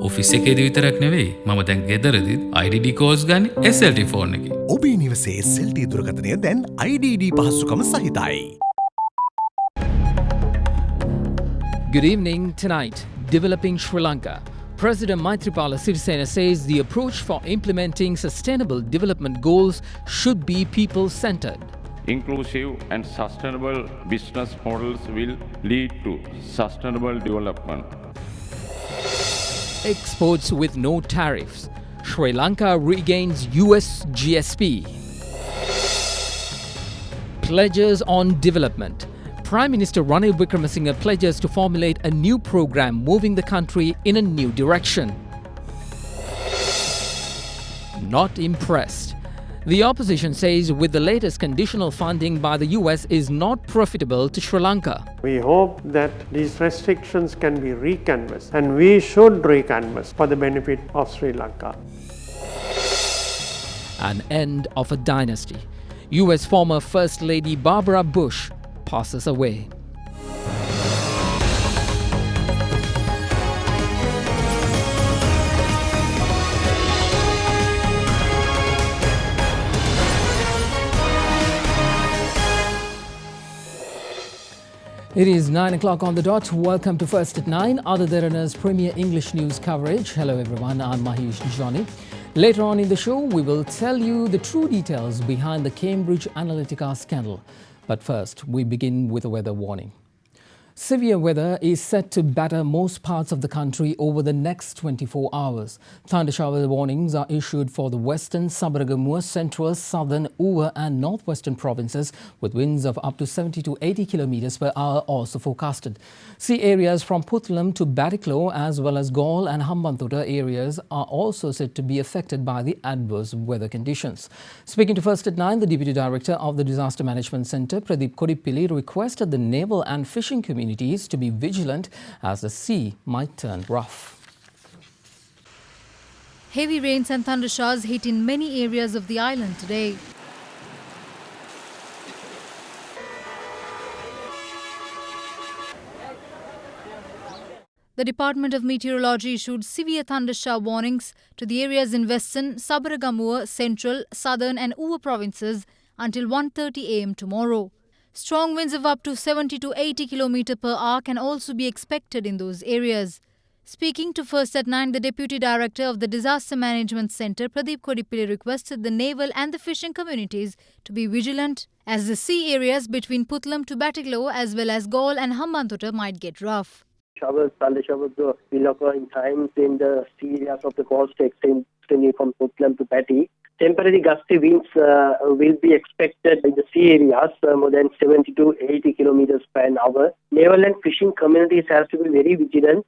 Office එකේදී විතරක් නෙවෙයි මම දැන් ගෙදරදිත් IDD කෝල්ස් ගන්නේ SLT ෆෝන් එකේ. ඔබේ නිවසේ SLT දුරකථනය දැන් IDD පහසුකම සහිතයි. Good evening. Tonight, developing Sri Lanka. President Maithripala Sirisena says the approach for implementing sustainable development goals should be people-centered. Inclusive and sustainable business models will lead to sustainable development. Exports with no tariffs. Sri Lanka regains US GSP. Pledges on development. Prime Minister Ranil Wickremesinghe pledges to formulate a new program moving the country in a new direction. Not impressed. The opposition says with the latest conditional funding by the US is not profitable to Sri Lanka. We hope that these restrictions can be recanvassed, and we should recanvass for the benefit of Sri Lanka. An end of a dynasty. US former First Lady Barbara Bush passes away. It is 9 o'clock on the dot. Welcome to First at 9, Other Derana's premier English news coverage. Hello everyone, I'm Mahesh Johnny. Later on in the show, we will tell you the true details behind the Cambridge Analytica scandal. But first, we begin with a weather warning. Severe weather is set to batter most parts of the country over the next 24 hours. Thunder shower warnings are issued for the western, Sabaragamuwa, central, southern, Uva and northwestern provinces with winds of up to 70 to 80 kilometers per hour also forecasted. Sea areas from Puttalam to Batticaloa as well as Galle and Hambantota areas are also said to be affected by the adverse weather conditions. Speaking to First at 9, the Deputy Director of the Disaster Management Centre, Pradeep Kodipilli, requested the naval and fishing communities to be vigilant as the sea might turn rough. Heavy rains and thunder showers hit in many areas of the island today. The Department of Meteorology issued severe thunder shower warnings to the areas in western, Sabaragamuwa, central, southern and Uva provinces until 1:30 am tomorrow. Strong winds of up to 70 to 80 km per hour can also be expected in those areas. Speaking to First at 9, the Deputy Director of the Disaster Management Centre, Pradeep Kodipilli, requested the naval and the fishing communities to be vigilant as the sea areas between Puttalam to Batticaloa as well as Galle and Hambantota might get rough. Showers, thunder showers will occur in times in the sea areas of the coast extending from Puttalam to Batty. Temporary gusty winds will be expected in the sea areas more than 70 to 80 kilometers per hour. Naval and fishing communities have to be very vigilant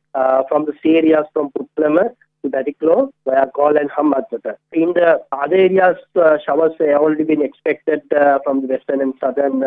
from the sea areas from Puttalam to Batticaloa via Galle and Hambantota. In the other areas, showers have already been expected from the western and southern,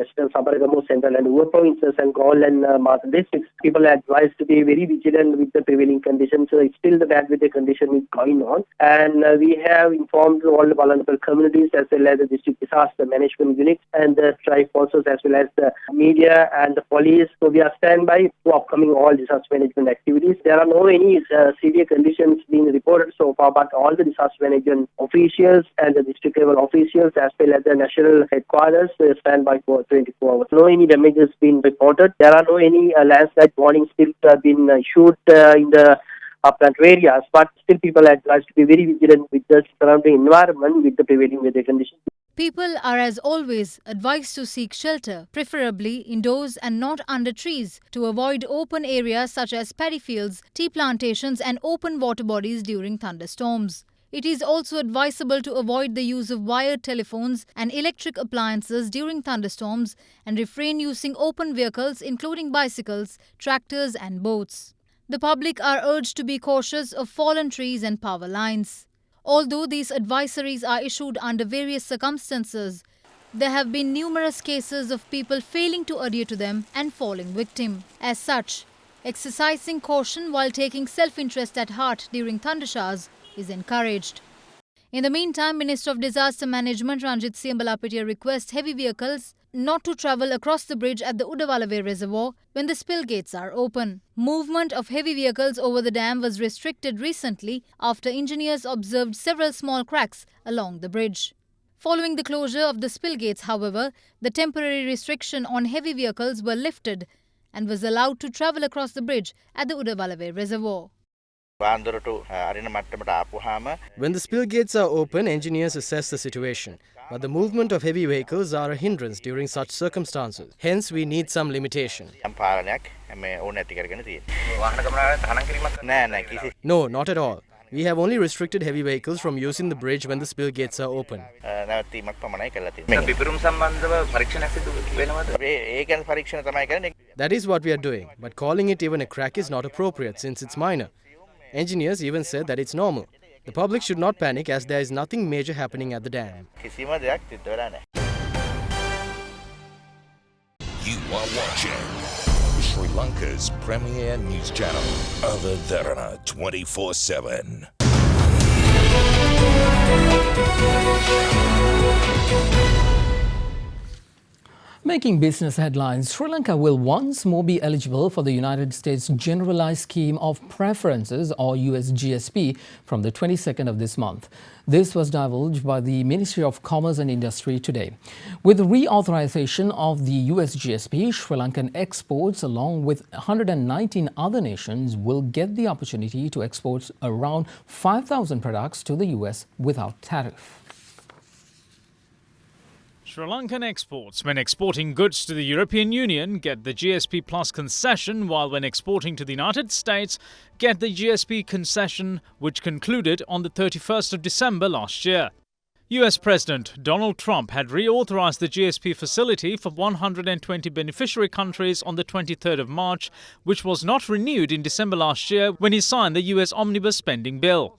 western Sabaragamuwa, central and Uva provinces and Galle and Martha districts. People are advised to be very vigilant with the prevailing conditions. So it's still the bad weather condition is going on. And we have informed all the vulnerable communities as well as the district disaster management units and the strike forces as well as the media and the police. So we are standby for upcoming all disaster management activities. There are no any severe conditions being reported so far, but all the disaster management officials and the district level officials as well as the national headquarters stand by for 24 hours. No any damages been reported. There are no any landslide warnings still been issued in the upland areas, but still people are advised to be very vigilant with the surrounding environment with the prevailing weather conditions. People are, as always, advised to seek shelter, preferably indoors and not under trees, to avoid open areas such as paddy fields, tea plantations and open water bodies during thunderstorms. It is also advisable to avoid the use of wired telephones and electric appliances during thunderstorms and refrain using open vehicles including bicycles, tractors and boats. The public are urged to be cautious of fallen trees and power lines. Although these advisories are issued under various circumstances, there have been numerous cases of people failing to adhere to them and falling victim. As such, exercising caution while taking self-interest at heart during thunder showers is encouraged. In the meantime, Minister of Disaster Management Ranjit Siambalapitiya requests heavy vehicles not to travel across the bridge at the Udavalave Reservoir when the spill gates are open. Movement of heavy vehicles over the dam was restricted recently after engineers observed several small cracks along the bridge. Following the closure of the spill gates, however, the temporary restriction on heavy vehicles were lifted and was allowed to travel across the bridge at the Udavalave Reservoir. When the spill gates are open, engineers assess the situation. But the movement of heavy vehicles are a hindrance during such circumstances. Hence, we need some limitation. No, not at all. We have only restricted heavy vehicles from using the bridge when the spill gates are open. That is what we are doing, but calling it even a crack is not appropriate since it's minor. Engineers even said that it's normal. The public should not panic as there is nothing major happening at the dam. You are watching Sri Lanka's premier news channel, Derana 24/7. Making business headlines, Sri Lanka will once more be eligible for the United States Generalized Scheme of Preferences or USGSP from the 22nd of this month. This was divulged by the Ministry of Commerce and Industry today. With the reauthorization of the USGSP, Sri Lankan exports along with 119 other nations will get the opportunity to export around 5,000 products to the US without tariff. Sri Lankan exports, when exporting goods to the European Union, get the GSP Plus concession, while when exporting to the United States, get the GSP concession, which concluded on the 31st of December last year. US President Donald Trump had reauthorized the GSP facility for 120 beneficiary countries on the 23rd of March, which was not renewed in December last year when he signed the US Omnibus Spending Bill.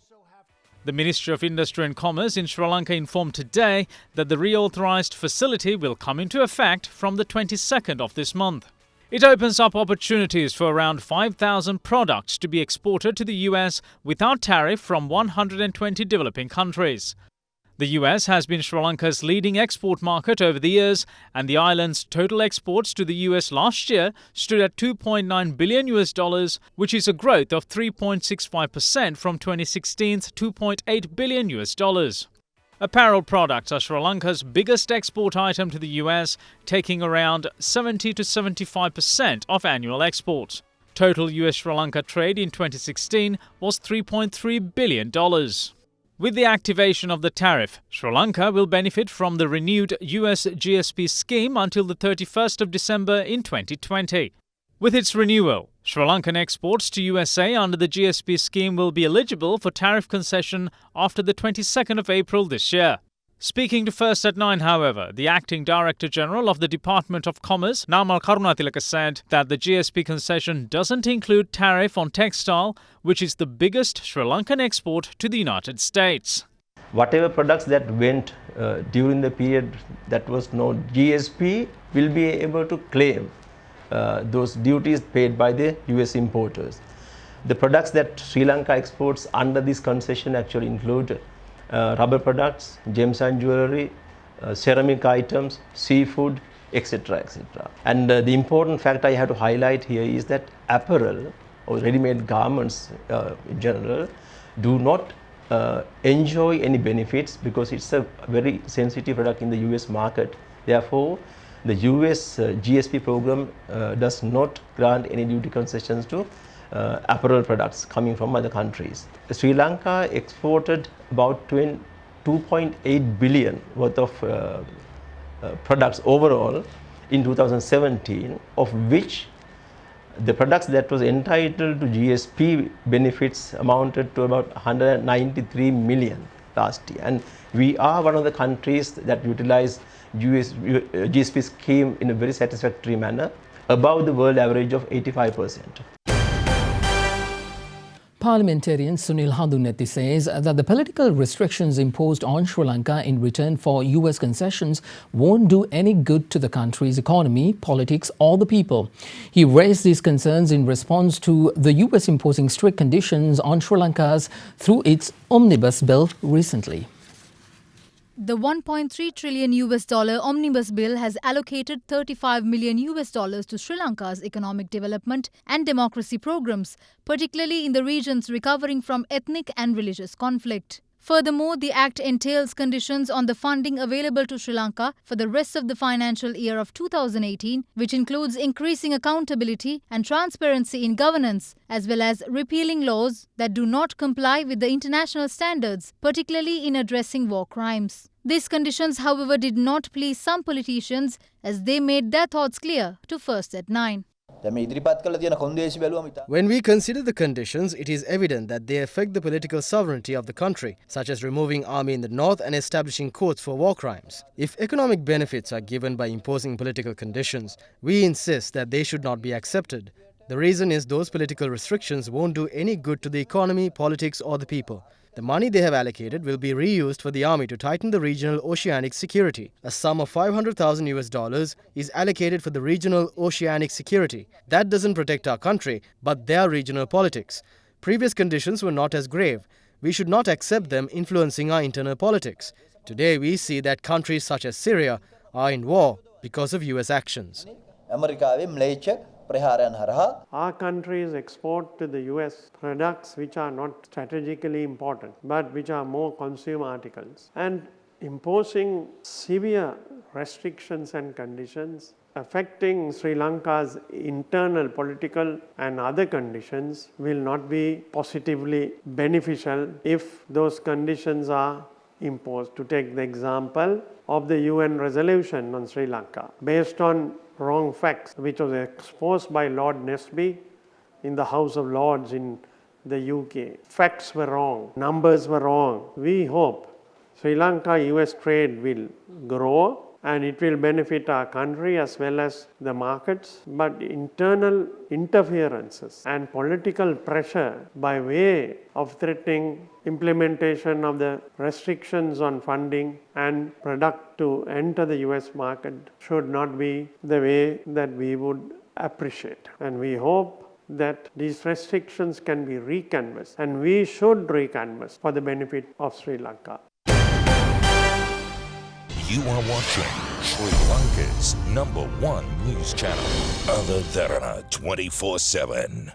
The Ministry of Industry and Commerce in Sri Lanka informed today that the reauthorized facility will come into effect from the 22nd of this month. It opens up opportunities for around 5,000 products to be exported to the US without tariff from 120 developing countries. The US has been Sri Lanka's leading export market over the years, and the island's total exports to the US last year stood at $2.9 billion, which is a growth of 3.65% from 2016's $2.8 billion. Apparel products are Sri Lanka's biggest export item to the US, taking around 70 to 75% of annual exports. Total US Sri Lanka trade in 2016 was $3.3 billion. With the activation of the tariff, Sri Lanka will benefit from the renewed US GSP scheme until the 31st of December in 2020. With its renewal, Sri Lankan exports to USA under the GSP scheme will be eligible for tariff concession after the 22nd of April this year. Speaking to First at 9, however, the Acting Director General of the Department of Commerce, Namal Karunatilaka, said that the GSP concession doesn't include tariff on textile, which is the biggest Sri Lankan export to the United States. Whatever products that went during the period that was no GSP will be able to claim those duties paid by the US importers. The products that Sri Lanka exports under this concession actually include rubber products, gems and jewelry, ceramic items, seafood, etc. etc. And the important fact I have to highlight here is that apparel or ready-made garments in general do not enjoy any benefits because it's a very sensitive product in the US market. Therefore, the US GSP program does not grant any duty concessions to apparel products coming from other countries. Sri Lanka exported about 2.8 billion worth of products overall in 2017, of which the products that was entitled to GSP benefits amounted to about 193 million last year. And we are one of the countries that utilize GSP scheme in a very satisfactory manner, above the world average of 85%. Parliamentarian Sunil Handunetti says that the political restrictions imposed on Sri Lanka in return for US concessions won't do any good to the country's economy, politics or the people. He raised these concerns in response to the US imposing strict conditions on Sri Lanka through its Omnibus Bill recently. The 1.3 trillion US dollar omnibus bill has allocated 35 million US dollars to Sri Lanka's economic development and democracy programs, particularly in the regions recovering from ethnic and religious conflict. Furthermore, the Act entails conditions on the funding available to Sri Lanka for the rest of the financial year of 2018, which includes increasing accountability and transparency in governance, as well as repealing laws that do not comply with the international standards, particularly in addressing war crimes. These conditions, however, did not please some politicians as they made their thoughts clear to First at 9. When we consider the conditions, it is evident that they affect the political sovereignty of the country, such as removing army in the north and establishing courts for war crimes. If economic benefits are given by imposing political conditions, we insist that they should not be accepted. The reason is those political restrictions won't do any good to the economy, politics or the people. The money they have allocated will be reused for the army to tighten the regional oceanic security. A sum of $500,000 US is allocated for the regional oceanic security. That doesn't protect our country, but their regional politics. Previous conditions were not as grave. We should not accept them influencing our internal politics. Today we see that countries such as Syria are in war because of US actions. Our countries export to the US products which are not strategically important but which are more consumer articles, and imposing severe restrictions and conditions affecting Sri Lanka's internal political and other conditions will not be positively beneficial if those conditions are imposed. To take the example of the UN resolution on Sri Lanka based on wrong facts which was exposed by Lord Nesby in the House of Lords in the UK. Facts were wrong, numbers were wrong. We hope Sri Lanka-US trade will grow and it will benefit our country as well as the markets, but internal interferences and political pressure by way of threatening implementation of the restrictions on funding and product to enter the US market should not be the way that we would appreciate. And we hope that these restrictions can be recanvassed, and we should recanvass for the benefit of Sri Lanka. You are watching Sri Lanka's #1 news channel, Other Derana 24/7.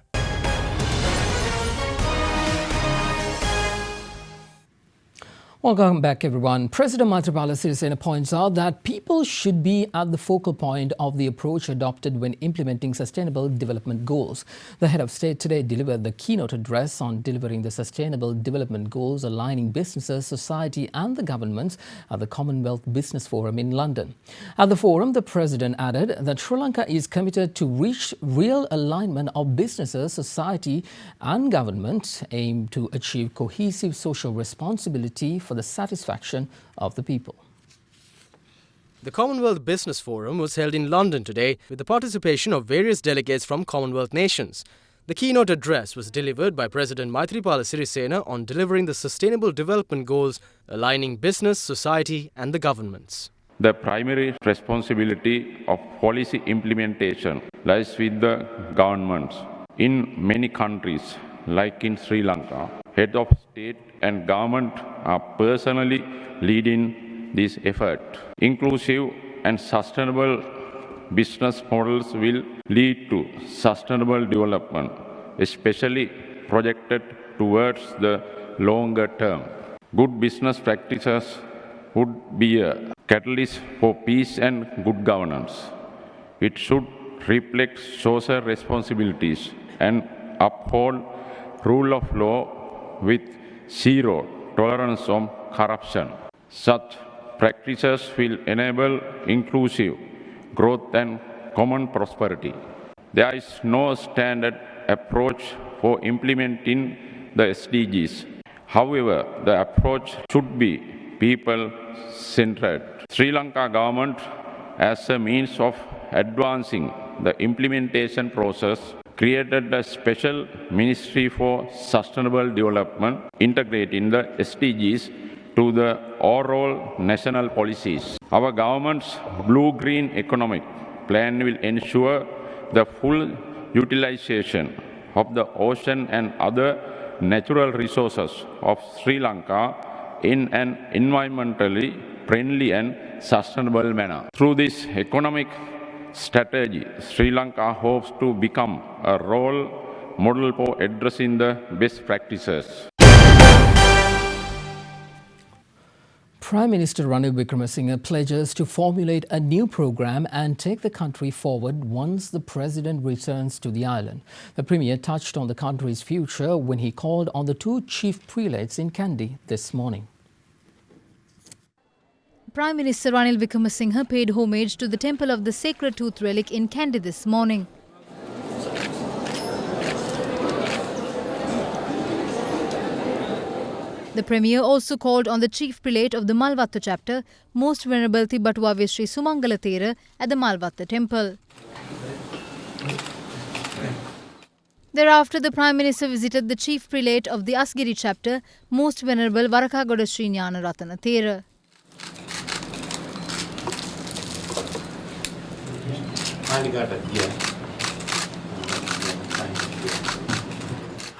Welcome back, everyone. President Maithripala Sirisena points out that people should be at the focal point of the approach adopted when implementing sustainable development goals. The head of state today delivered the keynote address on delivering the sustainable development goals, aligning businesses, society and the governments at the Commonwealth Business Forum in London. At the forum, the president added that Sri Lanka is committed to reach real alignment of businesses, society and government, aimed to achieve cohesive social responsibility for the satisfaction of the people. The Commonwealth Business Forum was held in London today with the participation of various delegates from Commonwealth nations. The keynote address was delivered by President Maithripala Sirisena on delivering the Sustainable Development Goals, aligning business, society and the governments. The primary responsibility of policy implementation lies with the governments. In many countries, like in Sri Lanka, head of state and government are personally leading this effort. Inclusive and sustainable business models will lead to sustainable development, especially projected towards the longer term. Good business practices would be a catalyst for peace and good governance. It should reflect social responsibilities and uphold rule of law with zero tolerance on corruption. Such practices will enable inclusive growth and common prosperity. There is no standard approach for implementing the SDGs. However, the approach should be people-centered. Sri Lanka government, as a means of advancing the implementation process, created a special Ministry for Sustainable Development, integrating the SDGs to the overall national policies. Our government's blue-green economic plan will ensure the full utilization of the ocean and other natural resources of Sri Lanka in an environmentally friendly and sustainable manner. Through this economic strategy, Sri Lanka hopes to become a role model for addressing the best practices. Prime Minister Ranil Wickremesinghe pledges to formulate a new program and take the country forward once the president returns to the island. The Premier touched on the country's future when he called on the two chief prelates in Kandy this morning. Prime Minister Ranil Wickremesinghe paid homage to the Temple of the Sacred Tooth relic in Kandy this morning. The Premier also called on the Chief Prelate of the Malvatta chapter, Most Venerable Tibbatuwa Sri Sumangala Thera, at the Malvatta temple. Thereafter, the Prime Minister visited the Chief Prelate of the Asgiri chapter, Most Venerable Warakagoda Sri Gnana Ratana Thera.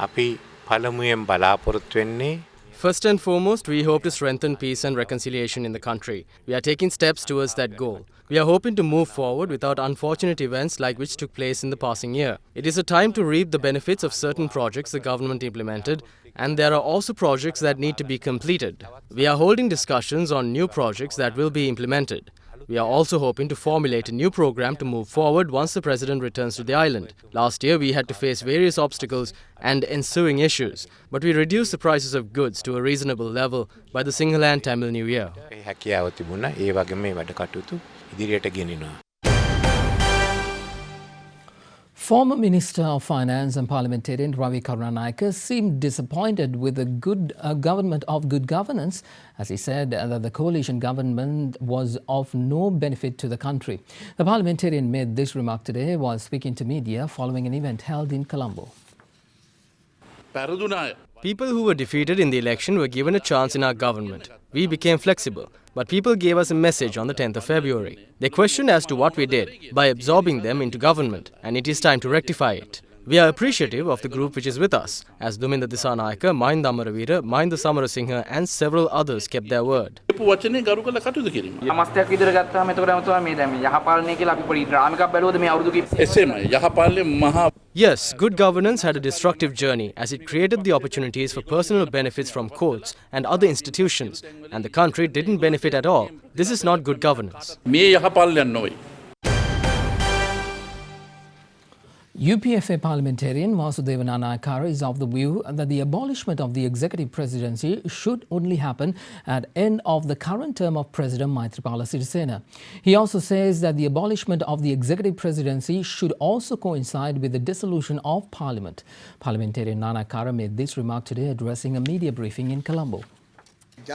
අපි පළමුවෙන් බලාපොරොත්තු වෙන්නේ First and foremost, we hope to strengthen peace and reconciliation in the country. We are taking steps towards that goal. We are hoping to move forward without unfortunate events like which took place in the passing year. It is a time to reap the benefits of certain projects the government implemented, and there are also projects that need to be completed. We are holding discussions on new projects that will be implemented. We are also hoping to formulate a new program to move forward once the president returns to the island. Last year, we had to face various obstacles and ensuing issues, but we reduced the prices of goods to a reasonable level by the Sinhala and Tamil New Year. හැකියාව තිබුණා. ඒ වගේම මේ වැඩ කටයුතු ඉදිරියට ගෙනියනවා. Former Minister of Finance and Parliamentarian Ravi Karunanayake seemed disappointed with the government of good governance, as he said that the coalition government was of no benefit to the country. The parliamentarian made this remark today while speaking to media following an event held in Colombo. People who were defeated in the election were given a chance in our government. We became flexible, but people gave us a message on the 10th of February. They questioned as to what we did by absorbing them into government, and it is time to rectify it. We are appreciative of the group which is with us, as Duminda Disanayaka, Mahinda Amaravira, Mahinda Samarasinghe and several others kept their word. Yes, good governance had a destructive journey as it created the opportunities for personal benefits from courts and other institutions, and the country didn't benefit at all. This is not good governance. UPFA parliamentarian Vasudeva Nanayakara is of the view that the abolishment of the executive presidency should only happen at end of the current term of President Maithripala Sirisena. He also says that the abolishment of the executive presidency should also coincide with the dissolution of parliament. Parliamentarian Nanayakara made this remark today addressing a media briefing in Colombo. The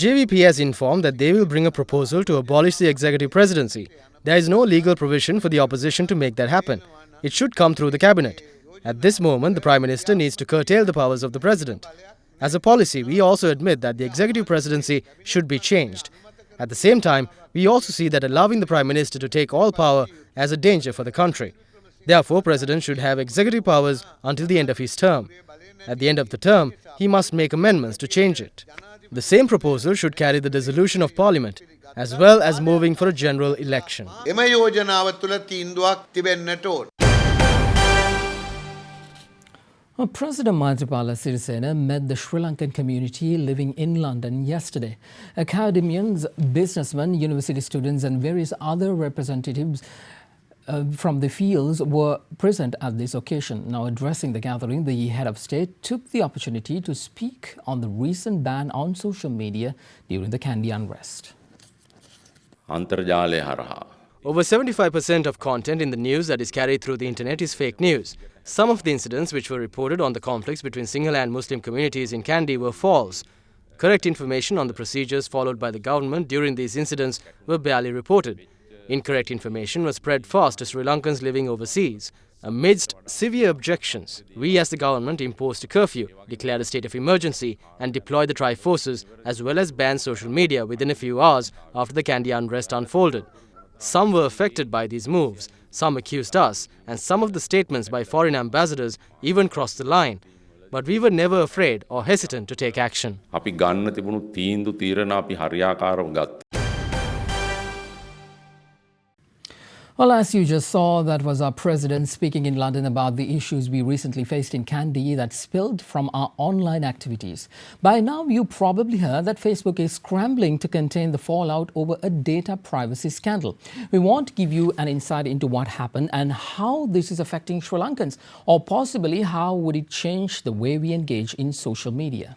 JVP has informed that they will bring a proposal to abolish the executive presidency. There is no legal provision for the opposition to make that happen. It should come through the cabinet. At this moment, the Prime Minister needs to curtail the powers of the President. As a policy, we also admit that the executive presidency should be changed. At the same time, we also see that allowing the Prime Minister to take all power as a danger for the country. Therefore, President should have executive powers until the end of his term. At the end of the term, he must make amendments to change it. The same proposal should carry the dissolution of Parliament, as well as moving for a general election. President Maithripala Sirisena met the Sri Lankan community living in London yesterday. Academians, businessmen, university students and various other representatives from the fields were present at this occasion. Now addressing the gathering, the head of state took the opportunity to speak on the recent ban on social media during the Kandy unrest. Over 75% of content in the news that is carried through the internet is fake news. Some of the incidents which were reported on the conflicts between Sinhala and Muslim communities in Kandy were false. Correct information on the procedures followed by the government during these incidents were barely reported. Incorrect information was spread fast to Sri Lankans living overseas. Amidst severe objections, we as the government imposed a curfew, declared a state of emergency and deployed the tri-forces as well as banned social media within a few hours after the Kandy unrest unfolded. Some were affected by these moves, some accused us, and some of the statements by foreign ambassadors even crossed the line. but we were never afraid or hesitant to take action. අපි ගන්න තිබුණු තීන්දුව තීරණ අපි හරියාකාරව ගත්තා. Well, as you just saw, that was our president speaking in London about the issues we recently faced in Kandy that spilled from our online activities. By now, you probably heard that Facebook is scrambling to contain the fallout over a data privacy scandal. We want to give you an insight into what happened and how this is affecting Sri Lankans, or possibly how would it change the way we engage in social media.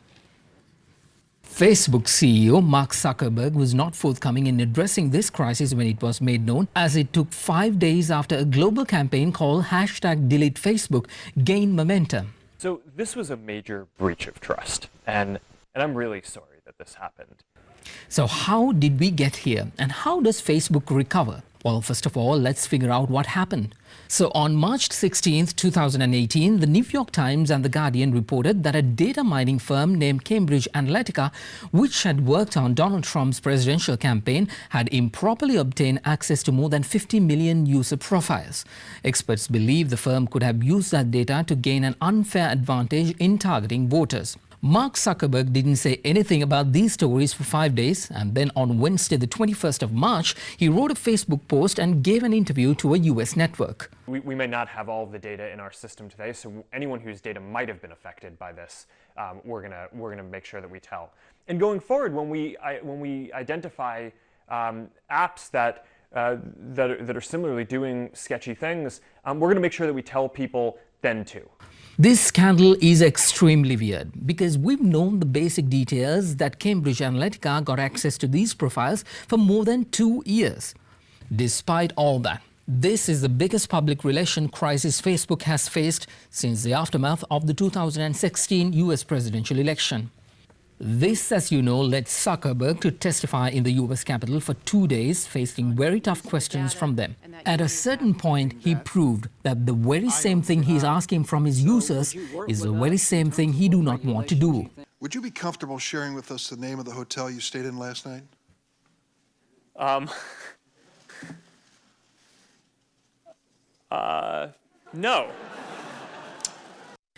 Facebook CEO Mark Zuckerberg was not forthcoming in addressing this crisis when it was made known, as it took 5 days after a global campaign called #DeleteFacebook gained momentum. So this was a major breach of trust, and I'm really sorry that this happened. So how did we get here, and how does Facebook recover? Well, first of all, let's figure out what happened. So on March 16, 2018, the New York Times and The Guardian reported that a data mining firm named Cambridge Analytica, which had worked on Donald Trump's presidential campaign, had improperly obtained access to more than 50 million user profiles. Experts believe the firm could have used that data to gain an unfair advantage in targeting voters. Mark Zuckerberg didn't say anything about these stories for 5 days, and then on Wednesday, the 21st of March, he wrote a Facebook post and gave an interview to a US network. We may not have all of the data in our system today, so anyone whose data might have been affected by this, we're gonna make sure that we tell. And going forward, when we identify apps that are similarly doing sketchy things, we're gonna make sure that we tell people then too. This scandal is extremely weird because we've known the basic details that Cambridge Analytica got access to these profiles for more than 2 years. Despite all that, this is the biggest public relation crisis Facebook has faced since the aftermath of the 2016 US presidential election. This, as you know, led Zuckerberg to testify in the US Capitol for 2 days, facing very tough questions from them. At a certain point, he proved that the very same thing he's asking from his users is the very same thing he do not want to do. Would you be comfortable sharing with us the name of the hotel you stayed in last night? No.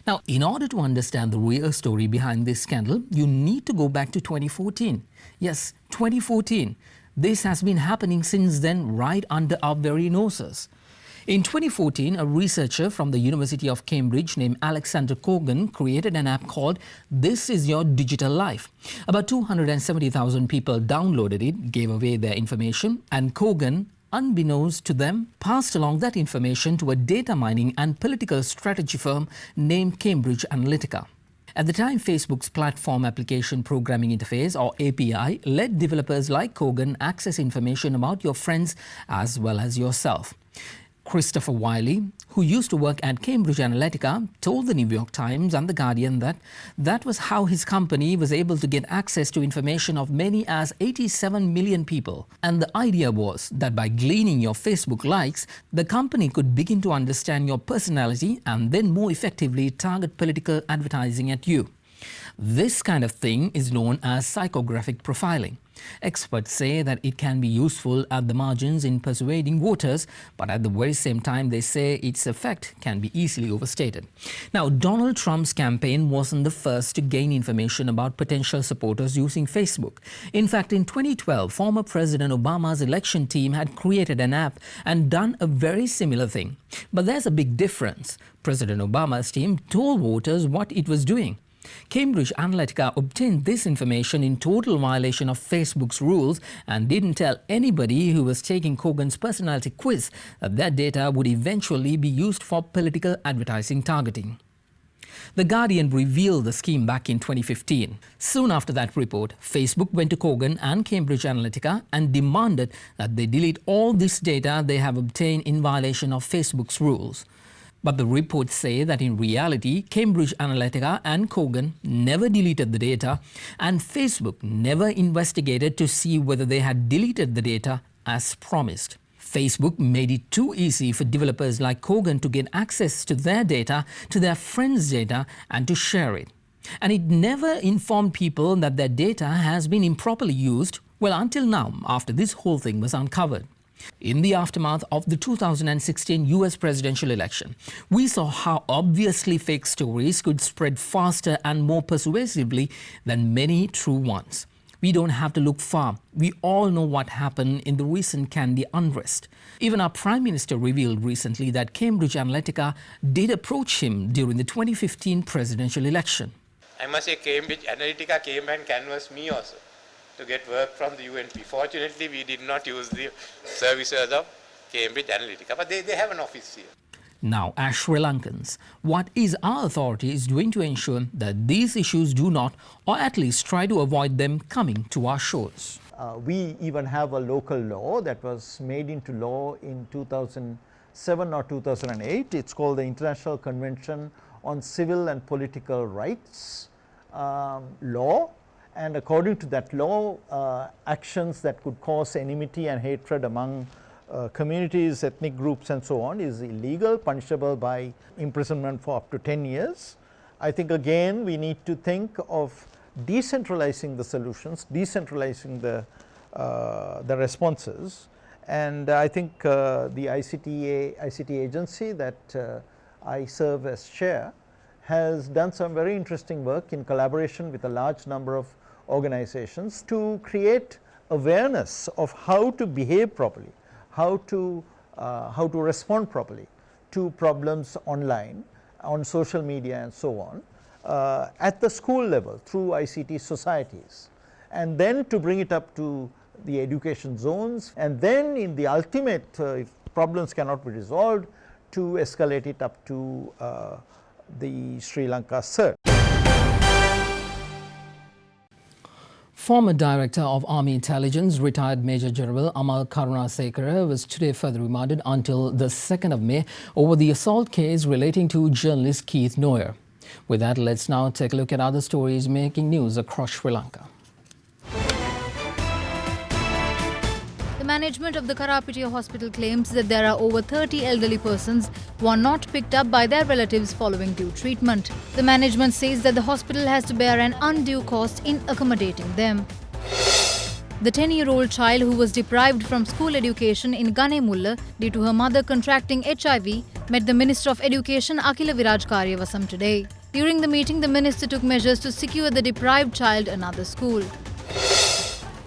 Now, in order to understand the real story behind this scandal, you need to go back to 2014. Yes, 2014. This has been happening since then, right under our very noses. In 2014, a researcher from the University of Cambridge named Alexander Kogan created an app called This Is Your Digital Life. About 270,000 people downloaded it, gave away their information, and Kogan, unbeknownst to them, passed along that information to a data mining and political strategy firm named Cambridge Analytica. At the time, Facebook's Platform Application Programming Interface, or API, let developers like Kogan access information about your friends as well as yourself. Christopher Wiley, who used to work at Cambridge Analytica, told the New York Times and The Guardian that that was how his company was able to get access to information of many as 87 million people. And the idea was that by gleaning your Facebook likes, the company could begin to understand your personality and then more effectively target political advertising at you. This kind of thing is known as psychographic profiling. Experts say that it can be useful at the margins in persuading voters, but at the very same time they say its effect can be easily overstated. Now, Donald Trump's campaign wasn't the first to gain information about potential supporters using Facebook. In fact, in 2012, former President Obama's election team had created an app and done a very similar thing. But there's a big difference. President Obama's team told voters what it was doing. Cambridge Analytica obtained this information in total violation of Facebook's rules and didn't tell anybody who was taking Kogan's personality quiz that their data would eventually be used for political advertising targeting. The Guardian revealed the scheme back in 2015. Soon after that report, Facebook went to Kogan and Cambridge Analytica and demanded that they delete all this data they have obtained in violation of Facebook's rules. But the reports say that in reality, Cambridge Analytica and Kogan never deleted the data, and Facebook never investigated to see whether they had deleted the data as promised. Facebook made it too easy for developers like Kogan to get access to their data, to their friends' data, and to share it. And it never informed people that their data has been improperly used, well, until now, after this whole thing was uncovered. In the aftermath of the 2016 US presidential election, we saw how obviously fake stories could spread faster and more persuasively than many true ones. We don't have to look far. We all know what happened in the recent Candy unrest. Even our Prime Minister revealed recently that Cambridge Analytica did approach him during the 2015 presidential election. I must say Cambridge Analytica came and canvassed me also to get work from the UNP. Fortunately, we did not use the services of Cambridge Analytica, but they have an office here. Now, as Sri Lankans, what is our authority is doing to ensure that these issues do not, or at least try to avoid them coming to our shores? We even have a local law that was made into law in 2007 or 2008. It's called the International Convention on Civil and Political Rights law. And according to that law, actions that could cause enmity and hatred among communities, ethnic groups and so on is illegal, punishable by imprisonment for up to 10 years. I think again we need to think of decentralizing the solutions, decentralizing the responses, and I think the ICT agency that I serve as chair has done some very interesting work in collaboration with a large number of organizations to create awareness of how to behave properly, how to respond properly to problems online, on social media and so on, at the school level through ICT societies, and then to bring it up to the education zones, and then in the ultimate, if problems cannot be resolved, to escalate it up to the Sri Lanka CERT. Former Director of Army Intelligence, retired Major General Amal Karunasekara, was today further remanded until the 2nd of May over the assault case relating to journalist Keith Noyer. With that, let's now take a look at other stories making news across Sri Lanka. The management of the Karapitiya hospital claims that there are over 30 elderly persons who are not picked up by their relatives following due treatment. The management says that the hospital has to bear an undue cost in accommodating them. The 10-year-old child who was deprived from school education in Ganemulla due to her mother contracting HIV met the Minister of Education Akila Viraj Karyavasam today. During the meeting, the minister took measures to secure the deprived child another school.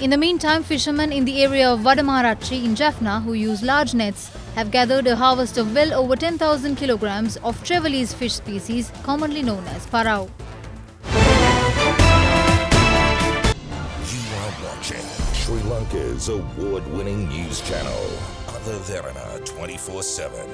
In the meantime, fishermen in the area of Vadamarachi in Jaffna, who use large nets, have gathered a harvest of well over 10,000 kilograms of Trevallies fish species, commonly known as parau. You are watching Sri Lanka's award-winning news channel, Other Derana 24/7.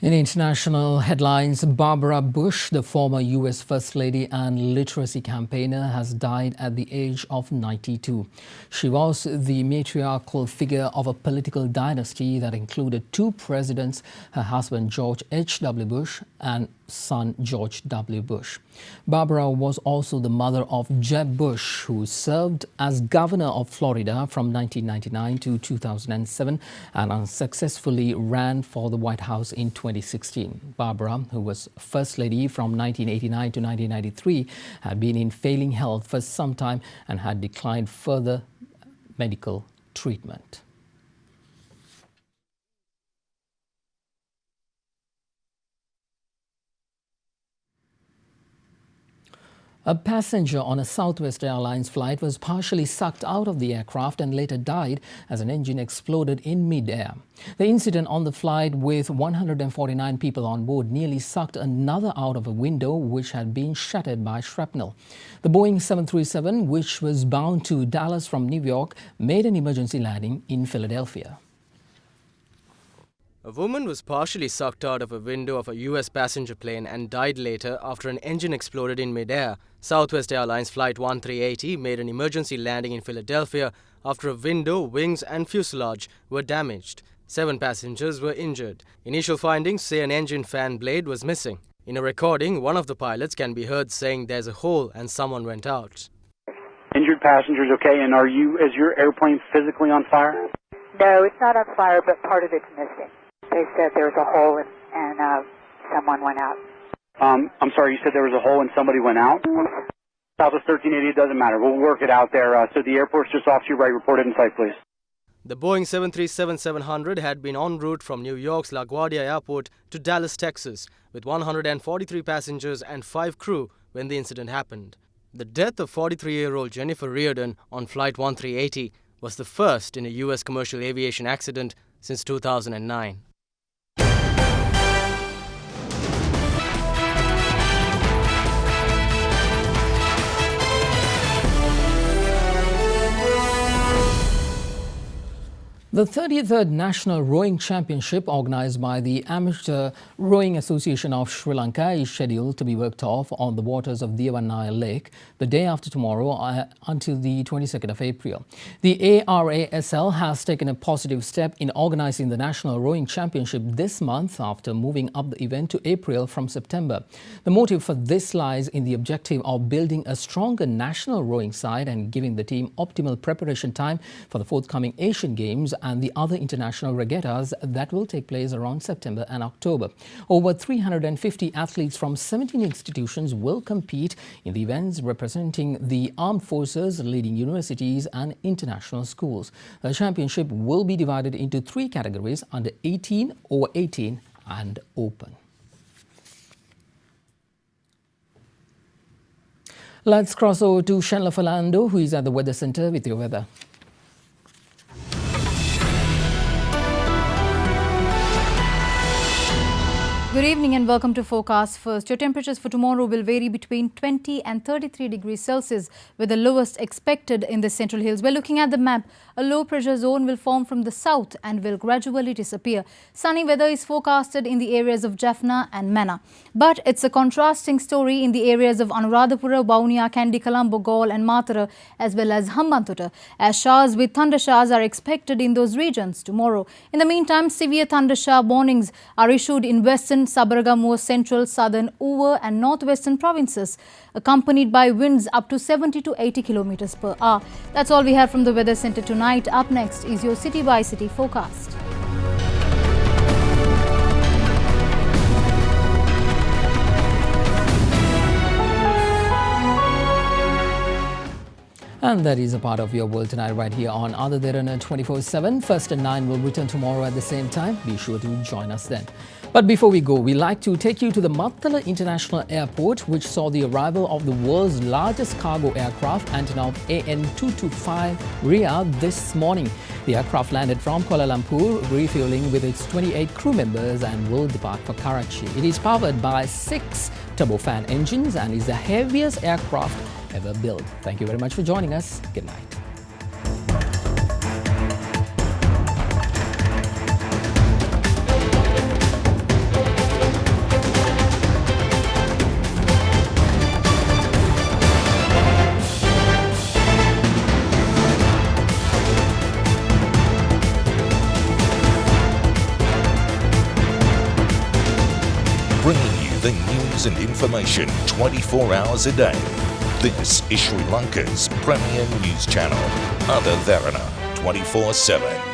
In international headlines, Barbara Bush, the former US First Lady and literacy campaigner, has died at the age of 92. She was the matriarchal figure of a political dynasty that included 2 presidents, her husband George H.W. Bush and son George W. Bush. Barbara was also the mother of Jeb Bush, who served as governor of Florida from 1999 to 2007 and unsuccessfully ran for the White House in 2016. Barbara, who was First Lady from 1989 to 1993, had been in failing health for some time and had declined further medical treatment. A passenger on a Southwest Airlines flight was partially sucked out of the aircraft and later died as an engine exploded in mid-air. The incident on the flight with 149 people on board nearly sucked another out of a window which had been shattered by shrapnel. The Boeing 737, which was bound to Dallas from New York, made an emergency landing in Philadelphia. A woman was partially sucked out of a window of a US passenger plane and died later after an engine exploded in mid-air. Southwest Airlines Flight 1380 made an emergency landing in Philadelphia after a window, wings and fuselage were damaged. 7 passengers were injured. Initial findings say an engine fan blade was missing. In a recording, one of the pilots can be heard saying there's a hole and someone went out. Injured passengers okay, and is your airplane physically on fire? No, it's not on fire, but part of it's missing. They said there was a hole and someone went out. I'm sorry, you said there was a hole and somebody went out? Southwest 1380, it doesn't matter. We'll work it out there. So the airport's just off to your right. Report it in sight, please. The Boeing 737-700 had been en route from New York's LaGuardia Airport to Dallas, Texas, with 143 passengers and 5 crew when the incident happened. The death of 43-year-old Jennifer Reardon on Flight 1380 was the first in a U.S. commercial aviation accident since 2009. The 33rd National Rowing Championship, organised by the Amateur Rowing Association of Sri Lanka, is scheduled to be worked off on the waters of Devanaya Lake the day after tomorrow until the 22nd of April. The ARASL has taken a positive step in organising the National Rowing Championship this month after moving up the event to April from September. The motive for this lies in the objective of building a stronger national rowing side and giving the team optimal preparation time for the forthcoming Asian Games and the other international regattas that will take place around September and October. Over 350 athletes from 17 institutions will compete in the events representing the armed forces, leading universities and international schools. The championship will be divided into 3 categories: under 18, over 18 and open. Let's cross over to Shenla Fernando, who is at the Weather Centre with your weather. Good evening and welcome to Forecast First. Your temperatures for tomorrow will vary between 20 and 33 degrees Celsius, with the lowest expected in the Central Hills. We're looking at the map. A low pressure zone will form from the south and will gradually disappear. Sunny weather is forecasted in the areas of Jaffna and Mena. But it's a contrasting story in the areas of Anuradhapura, Vaunia, Kandy, Colombo, Galle and Matara, as well as Hambantota, as showers with thunder showers are expected in those regions tomorrow. In the meantime, severe thunder shower warnings are issued in western, Sabaragamuwa, central, southern, over and northwestern provinces, accompanied by winds up to 70 to 80 kilometers per hour. That's all we have from the Weather Centre tonight. Up next is your City by City forecast. And that is a part of your world tonight right here on Other Derana 24/7. First and 9 will return tomorrow at the same time. Be sure to join us then. But before we go, we'd like to take you to the Mattala International Airport, which saw the arrival of the world's largest cargo aircraft, Antonov AN225 RIA, this morning. The aircraft landed from Kuala Lumpur, refueling with its 28 crew members and will depart for Karachi. It is powered by 6 turbofan engines and is the heaviest aircraft ever built. Thank you very much for joining us. Good night. Bringing you the news and information 24 hours a day. This is Sri Lanka's premier news channel, Other Derana 24/7.